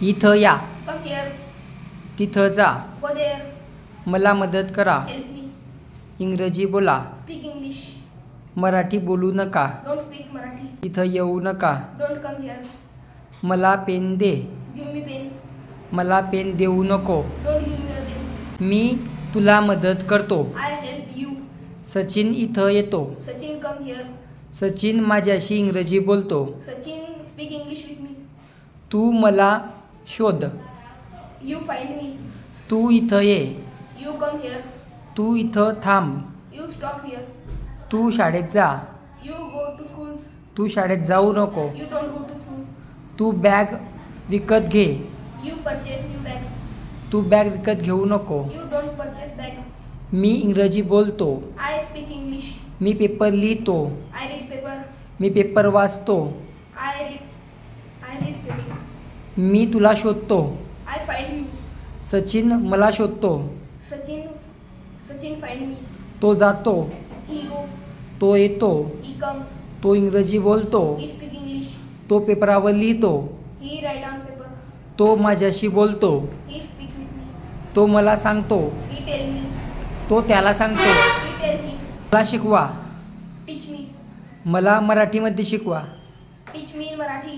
इथं या. Come here. तिथं जा. Go there. मला मदत करा. Help me. इंग्रजी बोला. Speak English. मराठी बोलू नका. Don't speak Marathi. इथं येऊ नका. Don't come here. मला पेन दे. Give me pen. मला पेन देऊ नको. Don't give me a pen. मी तुला मदत करतो. I help you. सचिन इथं येतो. Sachin, come here. सचिन माझ्याशी इंग्रजी बोलतो. Sachin, speak English with me. तू मला शोध. You find me. तू इथं ये. You come here. तू इथं थांब. You stop here. तू शाळेत जा. You go to school. तू शाळेत जाऊ नको. You don't go to school. तू बॅग विकत घे. You purchase new bag. तू बॅग विकत घेऊ नको. You don't purchase bag. मी इंग्रजी बोलतो. I speak English. Me paper लिहितो. I read paper. Me paper वाचतो. I read paper. मी तुला शोधतो. I find you. सचिन मला शोधतो. Sachin find me. तो जातो. He go. तो येतो. He come. तो इंग्रजी बोलतो. He speak English. तो पेपरावर लिहितो. He write on paper. तो माझ्याशी बोलतो. He speak with me. तो मला सांगतो. He tell me. तो त्याला सांगतो. He tell me. मला शिकवा. Teach me. मला मराठीमध्ये शिकवा. Teach me in Marathi.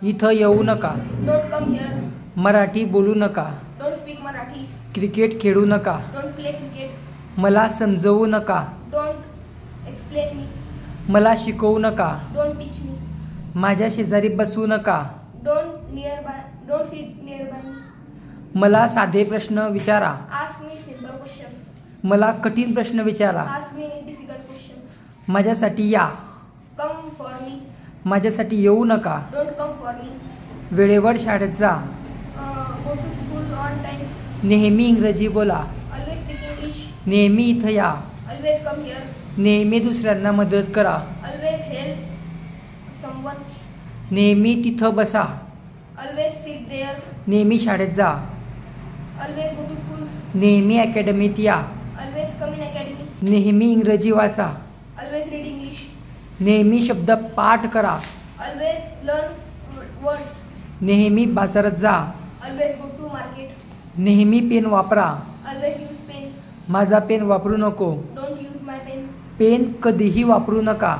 इथं येऊ नका. Don't come here. मराठी बोलू नका. Don't speak Marathi. क्रिकेट खेळू नका. Don't play cricket. मला समजवू नका. Don't explain me. मला शिकवू नका. Don't teach me. माझ्या शेजारी बसू नका. Don't sit nearby me. मला साधे प्रश्न विचारा. Ask me simple question. मला कठीण प्रश्न विचारा. Ask me difficult question. माझ्यासाठी या. Come for me. माझ्यासाठी येऊ नका. Don't come for me. वेळेवर शाळेत जा. Go to school on time. नेहमी इंग्रजी बोला. Always speak English. नेहमी इथं या. Always come here. नेहमी दुसऱ्यांना मदत करा. Always help someone. नेहमी तिथं बसा. Always sit there. नेहमी शाळेत जा. Always go to school. नेहमी अकॅडमीत या. Always come in academy. नेहमी इंग्रजी वाचा. Always read English. नेहमी शब्द पाठ करा. Always learn words. नेहमी बाजारात जा. Always go to market. नेहमी पेन वापरा. Always use pen. माझा पेन वापरू नको. Don't use my pen. Pen कधीही वापरू नका.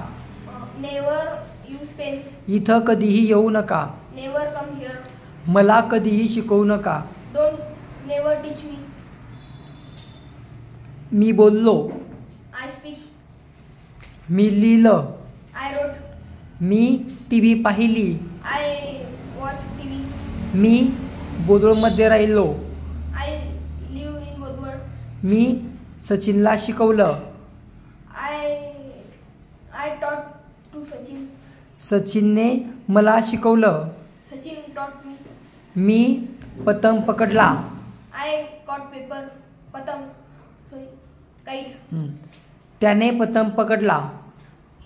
Never use pen. इथं कधीही येऊ नका. Never come here. मला कधीही शिकवू नका. Never teach me. मी बोललो. I speak. मी लिहिलं. I wrote. मी टीव्ही पाहिली. I watch TV. मी बोदळमध्ये राहिलो. I live in Bodwad. मी सचिनला शिकवलं. I taught to Sachin. सचिनने मला शिकवलं. Sachin taught me. मी पतंग पकडला. I caught paper. Patang. Sorry. Kite. त्याने पतंग पकडला.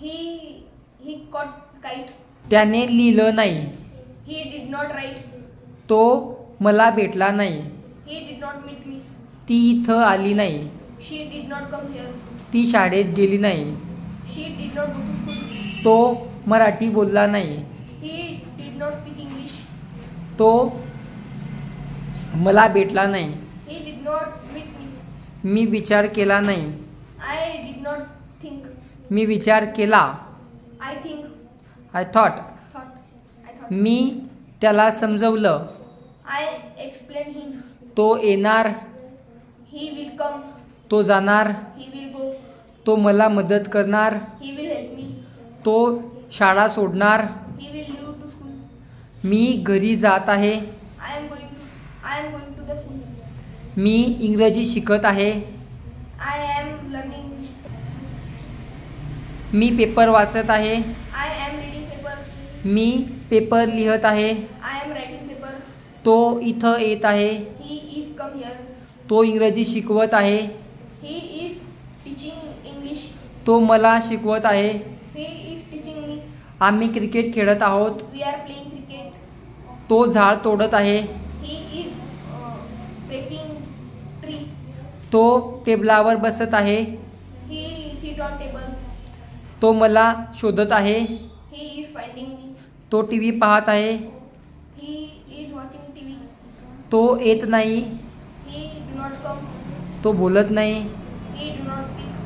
He caught kite. त्याने लिहिलं नाही. He did not write. तो मला भेटला नाही. He did not meet me. ती इथं आली नाही. She did not come here. ती शाळेत गेली नाही. She did not go to school. तो मराठी बोलला नाही. He did not speak English. तो मला भेटला नाही. He did not meet me. मी विचार केला नाही. I did not think. मी विचार केला. I think. I thought. Thought. मी त्याला समजवलं. I explained him. तो येणार. He will come. तो जाणार. He will go. तो मला मदत करणार. He will help me. तो शाळा सोडणार. He will leave to school. मी घरी जात आहे. I am going to the school. मी इंग्रजी शिकत आहे. I am learning English. Me paper वाचत आहे. I am reading paper. Me paper लिहत आहे. I am writing paper. तो इथं येत आहे. He is come here. तो इंग्रजी शिकवत आहे. He is teaching English. तो मला शिकवत आहे. He is teaching me. आम्ही क्रिकेट खेळत आहोत. We are playing cricket. तो झाड तोडत आहे. He is breaking tree. तो टेबलावर बसत आहे. He sit on table. तो मला शोधत आहे. He is finding me. तो टीव्ही पाहत आहे. He is watching TV. तो येत नाही. He do not come. तो बोलत नाही. He do not speak.